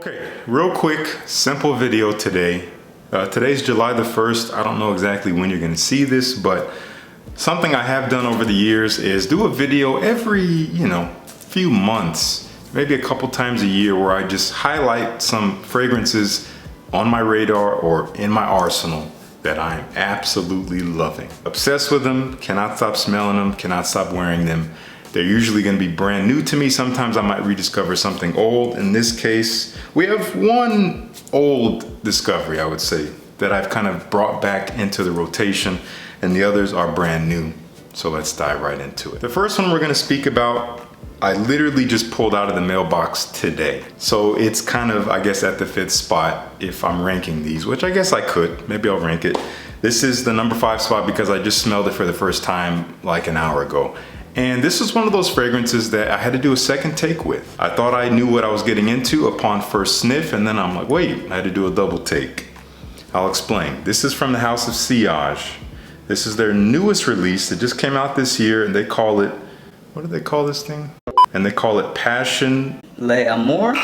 Okay, real quick, simple video today. Today's July the 1st. I don't know exactly when you're gonna see this, but something I have done over the years is do a video every, few months, maybe a couple times a year, where I just highlight some fragrances on my radar or in my arsenal that I am absolutely loving. Obsessed with them, cannot stop smelling them, cannot stop wearing them. They're usually gonna be brand new to me. Sometimes I might rediscover something old. In this case, we have one old discovery, I would say, that I've kind of brought back into the rotation, and the others are brand new. So let's dive right into it. The first one we're gonna speak about, I literally just pulled out of the mailbox today. So it's kind of, I guess, at the 5th spot if I'm ranking these, which I guess I could. Maybe I'll rank it. This is the number 5 spot because I just smelled it for the first time like an hour ago. And this is one of those fragrances that I had to do a second take with. I thought I knew what I was getting into upon first sniff, and then I'm like, wait, I had to do a double take. I'll explain. This is from the house of Sillage. This is their newest release. It just came out this year, and they call it, what do they call this thing? And they call it Passion L'Amour?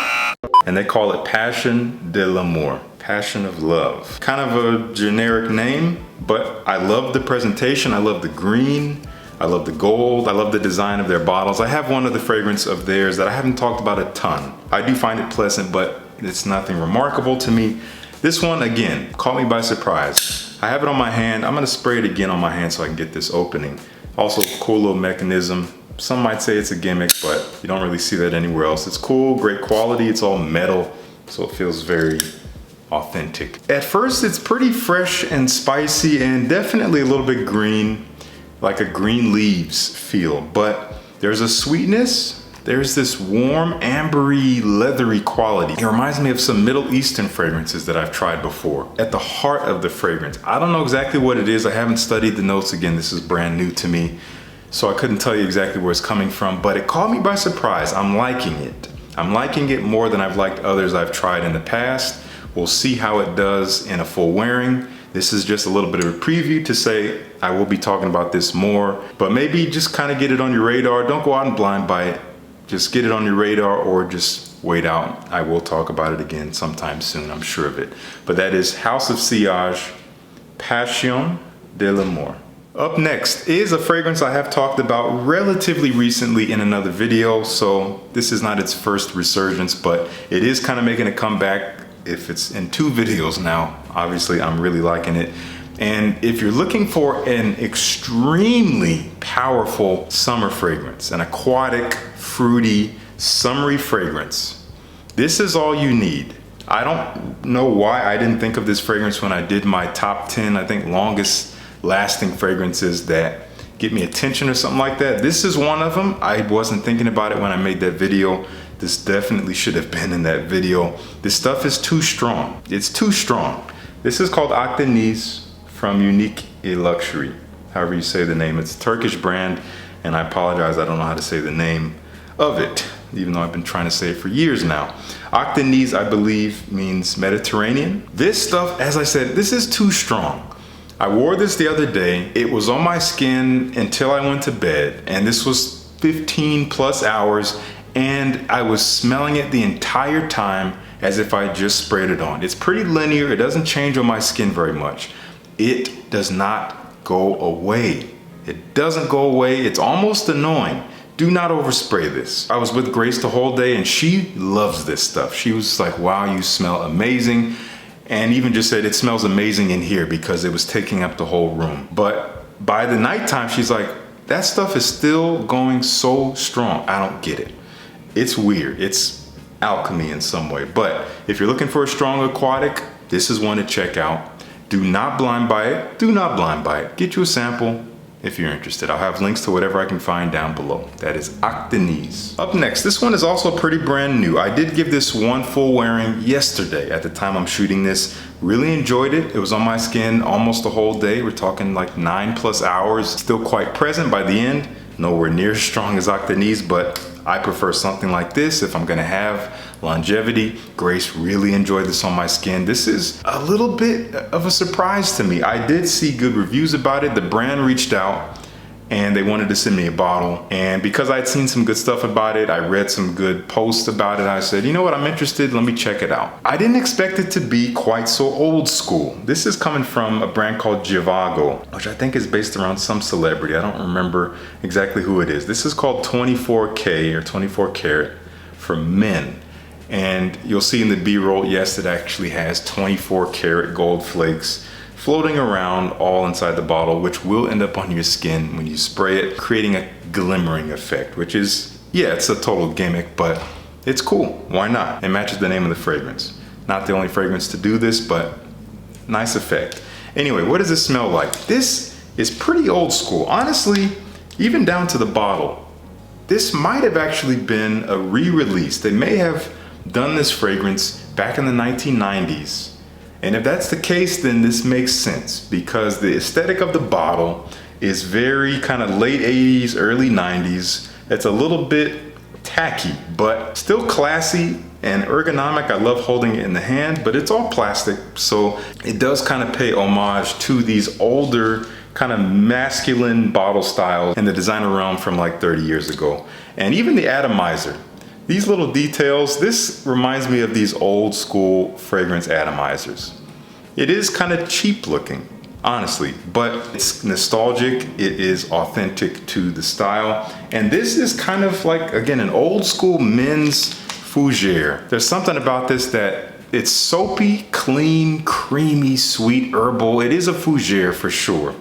And they call it Passion de l'Amour. Passion of love. Kind of a generic name, but I love the presentation. I love the green. I love the gold. I love the design of their bottles. I have one of the fragrance of theirs that I haven't talked about a ton. I do find it pleasant, but it's nothing remarkable to me. This one, again, caught me by surprise. I have it on my hand. I'm gonna spray it again on my hand so I can get this opening. Also, cool little mechanism. Some might say it's a gimmick, but you don't really see that anywhere else. It's cool, great quality. It's all metal, so it feels very authentic. At first, it's pretty fresh and spicy and definitely a little bit green, like a green leaves feel, but there's a sweetness. There's this warm, ambery, leathery quality. It reminds me of some Middle Eastern fragrances that I've tried before. At the heart of the fragrance, I don't know exactly what it is. I haven't studied the notes. Again, this is brand new to me, so I couldn't tell you exactly where it's coming from, but it caught me by surprise. I'm liking it. I'm liking it more than I've liked others I've tried in the past. We'll see how it does in a full wearing. This is just a little bit of a preview to say I will be talking about this more, but maybe just kind of get it on your radar. Don't go out and blind buy it. Just get it on your radar or just wait out. I will talk about it again sometime soon, I'm sure of it. But that is House of Sillage, Passion de l'Amour. Up next is a fragrance I have talked about relatively recently in another video, so this is not its first resurgence, but it is kind of making a comeback. If it's in 2 videos now, obviously I'm really liking it. And if you're looking for an extremely powerful summer fragrance, an aquatic, fruity, summery fragrance, this is all you need. I don't know why I didn't think of this fragrance when I did my top 10, I think, longest lasting fragrances that get me attention or something like that. This is one of them. I wasn't thinking about it when I made that video. This definitely should have been in that video. This stuff is too strong. It's too strong. This is called Akdeniz from Unique et Luxury, however you say the name. It's a Turkish brand, and I apologize, I don't know how to say the name of it, even though I've been trying to say it for years now. Akdeniz, I believe, means Mediterranean. This stuff, as I said, this is too strong. I wore this the other day. It was on my skin until I went to bed, and this was 15 plus hours, and I was smelling it the entire time as if I just sprayed it on. It's pretty linear. It doesn't change on my skin very much. It does not go away. It doesn't go away. It's almost annoying. Do not overspray this. I was with Grace the whole day, and she loves this stuff. She was like, wow, you smell amazing. And even just said, it smells amazing in here, because it was taking up the whole room. But by the nighttime, she's like, that stuff is still going so strong. I don't get it. It's weird. It's alchemy in some way. But if you're looking for a strong aquatic, this is one to check out. Do not blind buy it. Do not blind buy it. Get you a sample if you're interested. I'll have links to whatever I can find down below. That is Akdeniz. Up next, this one is also pretty brand new. I did give this one full wearing yesterday at the time I'm shooting this. Really enjoyed it. It was on my skin almost the whole day. We're talking like 9 plus hours. Still quite present by the end. Nowhere near as strong as Akdeniz, but I prefer something like this if I'm gonna have longevity. Grace really enjoyed this on my skin. This is a little bit of a surprise to me. I did see good reviews about it. The brand reached out and they wanted to send me a bottle. And because I'd seen some good stuff about it, I read some good posts about it, I said, you know what, I'm interested, let me check it out. I didn't expect it to be quite so old school. This is coming from a brand called Jivago, which I think is based around some celebrity. I don't remember exactly who it is. This is called 24K or 24 karat for men. And you'll see in the B-roll, yes, it actually has 24 karat gold flakes floating around all inside the bottle, which will end up on your skin when you spray it, creating a glimmering effect, which is, yeah, it's a total gimmick, but it's cool. Why not? It matches the name of the fragrance. Not the only fragrance to do this, but nice effect. Anyway, what does it smell like? This is pretty old school. Honestly, even down to the bottle. This might have actually been a re-release. They may have done this fragrance back in the 1990s. And if that's the case, then this makes sense because the aesthetic of the bottle is very kind of late 80s, early 90s. It's a little bit tacky, but still classy and ergonomic. I love holding it in the hand, but it's all plastic. So it does kind of pay homage to these older kind of masculine bottle styles in the designer realm from like 30 years ago. And even the atomizer. These little details, this reminds me of these old school fragrance atomizers. It is kind of cheap looking, honestly, but it's nostalgic. It is authentic to the style. And this is kind of like, again, an old school men's fougere. There's something about this that it's soapy, clean, creamy, sweet, herbal. It is a fougere for sure.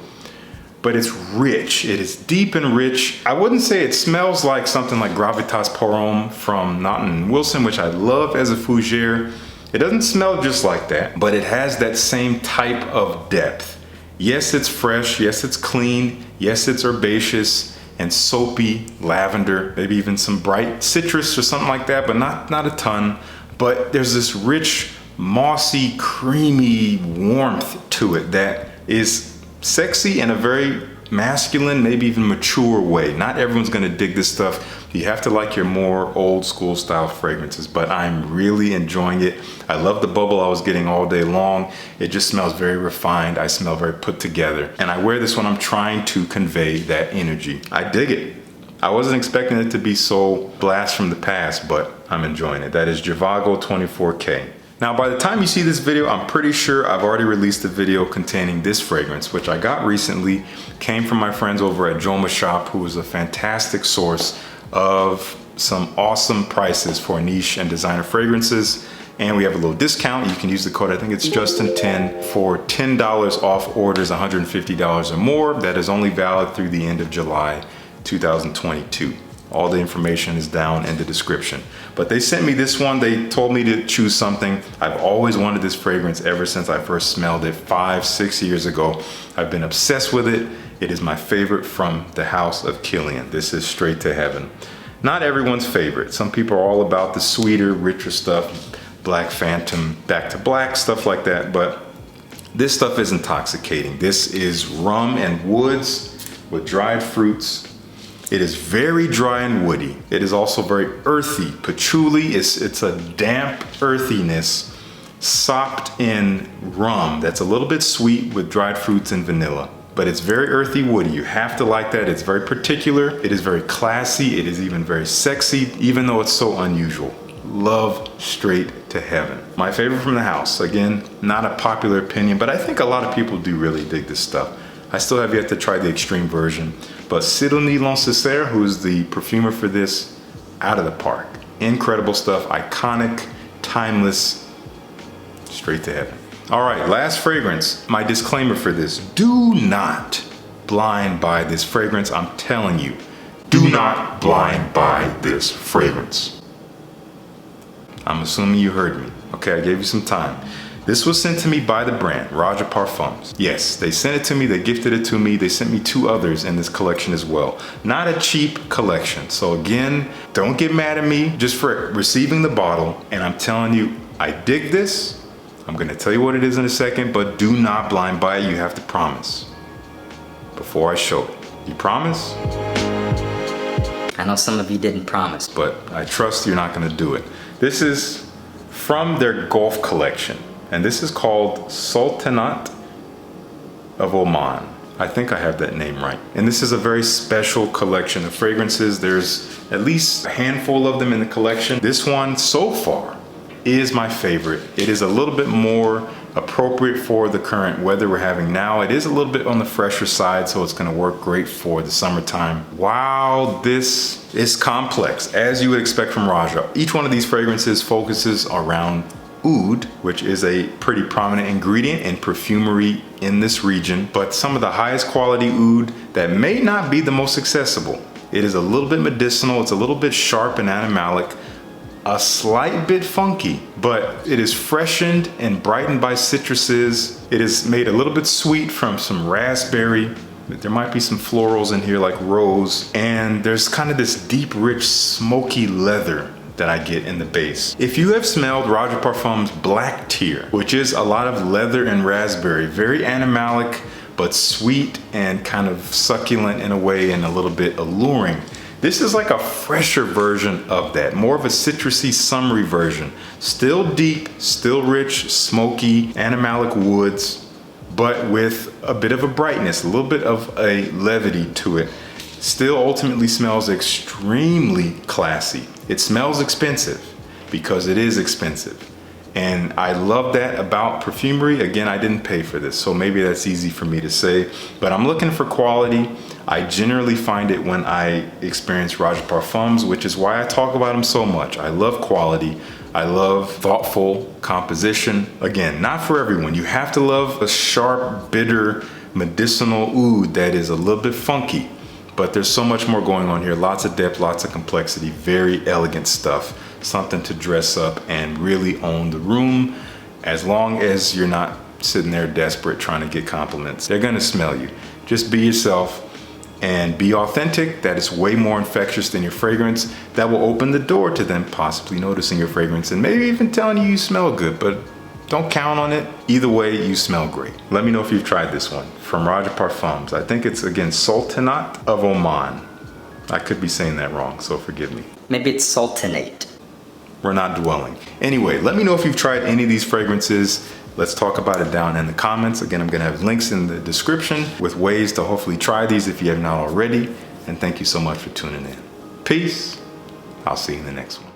But it's rich. It is deep and rich. I wouldn't say it smells like something like Gravitas Parfums from Naughton Wilson, which I love as a fougere. It doesn't smell just like that, but it has that same type of depth. Yes, it's fresh. Yes, it's clean. Yes, it's herbaceous and soapy, lavender, maybe even some bright citrus or something like that, but not a ton. But there's this rich, mossy, creamy warmth to it that is sexy in a very masculine, maybe even mature way. Not everyone's gonna dig this stuff. You have to like your more old school style fragrances, but I'm really enjoying it. I love the bubble I was getting all day long. It just smells very refined. I smell very put together. And I wear this when I'm trying to convey that energy. I dig it. I wasn't expecting it to be so blast from the past, but I'm enjoying it. That is Jivago 24K. Now, by the time you see this video, I'm pretty sure I've already released a video containing this fragrance, which I got recently, came from my friends over at Joma Shop, who is a fantastic source of some awesome prices for niche and designer fragrances. And we have a little discount. You can use the code, I think it's Justin10, for $10 off orders $150 or more. That is only valid through the end of July 2022. All the information is down in the description. But they sent me this one. They told me to choose something. I've always wanted this fragrance ever since I first smelled it 5-6 years ago. I've been obsessed with it. It is my favorite from the house of Kilian. This is straight to heaven. Not everyone's favorite. Some people are all about the sweeter, richer stuff, Black Phantom, Back to Black, stuff like that. But this stuff is intoxicating. This is rum and woods with dried fruits. It is very dry and woody. It is also very earthy. Patchouli, it's a damp earthiness sopped in rum that's a little bit sweet with dried fruits and vanilla. But it's very earthy woody. You have to like that. It's very particular. It is very classy. It is even very sexy, even though it's so unusual. Love straight to heaven. My favorite from the house. Again, not a popular opinion, but I think a lot of people do really dig this stuff. I still have yet to try the extreme version, but Sidonie Lancesser, who's the perfumer for this, out of the park. Incredible stuff, iconic, timeless, straight to heaven. All right, last fragrance. My disclaimer for this: do not blind buy this fragrance. I'm telling you, do not blind buy this fragrance. I'm assuming you heard me. Okay, I gave you some time. This was sent to me by the brand, Roja Parfums. Yes, they sent it to me, they gifted it to me, they sent me 2 others in this collection as well. Not a cheap collection. So again, don't get mad at me just for receiving the bottle. And I'm telling you, I dig this. I'm gonna tell you what it is in a second, but do not blind buy it. You have to promise before I show it. You promise? I know some of you didn't promise. But I trust you're not gonna do it. This is from their Gulf collection. And this is called Sultanate of Oman. I think I have that name right. And this is a very special collection of fragrances. There's at least a handful of them in the collection. This one so far is my favorite. It is a little bit more appropriate for the current weather we're having now. It is a little bit on the fresher side, so it's gonna work great for the summertime. Wow, this is complex, as you would expect from Roja. Each one of these fragrances focuses around oud, which is a pretty prominent ingredient in perfumery in this region, but some of the highest quality oud that may not be the most accessible. It is a little bit medicinal, it's a little bit sharp and animalic, a slight bit funky, but it is freshened and brightened by citruses. It is made a little bit sweet from some raspberry. There might be some florals in here like rose, and there's kind of this deep, rich, smoky leather that I get in the base. If you have smelled Roja Parfums Black Tier, which is a lot of leather and raspberry, very animalic, but sweet and kind of succulent in a way and a little bit alluring. This is like a fresher version of that, more of a citrusy, summery version. Still deep, still rich, smoky, animalic woods, but with a bit of a brightness, a little bit of a levity to it. Still ultimately smells extremely classy. It smells expensive because it is expensive. And I love that about perfumery. Again, I didn't pay for this, so maybe that's easy for me to say, but I'm looking for quality. I generally find it when I experience Roja Parfums, which is why I talk about them so much. I love quality. I love thoughtful composition. Again, not for everyone. You have to love a sharp, bitter, medicinal oud that is a little bit funky, but there's so much more going on here. Lots of depth, lots of complexity, very elegant stuff. Something to dress up and really own the room, as long as you're not sitting there desperate trying to get compliments. They're gonna smell you. Just be yourself and be authentic. That is way more infectious than your fragrance. That will open the door to them possibly noticing your fragrance and maybe even telling you you smell good, but don't count on it. Either way, you smell great. Let me know if you've tried this one from Roja Parfums. I think it's, again, Sultanate of Oman. I could be saying that wrong, so forgive me. Maybe it's Sultanate. We're not dwelling. Anyway, let me know if you've tried any of these fragrances. Let's talk about it down in the comments. Again, I'm gonna have links in the description with ways to hopefully try these if you have not already. And thank you so much for tuning in. Peace. I'll see you in the next one.